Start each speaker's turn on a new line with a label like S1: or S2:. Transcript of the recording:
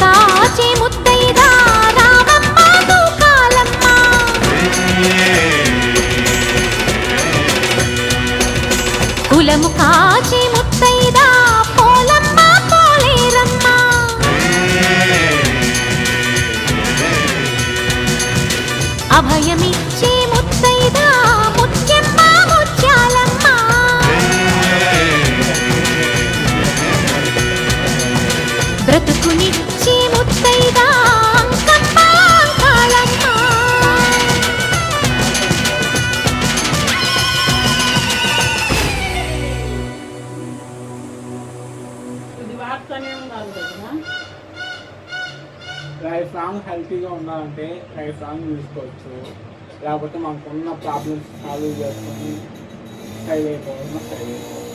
S1: కాచే ముత్తైదా రామమ్మ తూకాలమ్మ కులము కాచే ముత్తైదా పోలమ్మ పోలేరమ్మ అభయమిచ్చే ముత్తైదా ముత్యమ్మ ముత్యాలమ్మ బ్రతుకునిచ్చే ముత్తైదా అంకమ్మ అంకాళమ్మ
S2: లైఫ్ లాంగ్ హెల్తీగా ఉండాలంటే లైఫ్ లాంగ్ చూసుకోవచ్చు, లేకపోతే మనకున్న ప్రాబ్లమ్స్ సాల్వ్ చేసుకొని స్టైల్ అయిపోవాలి.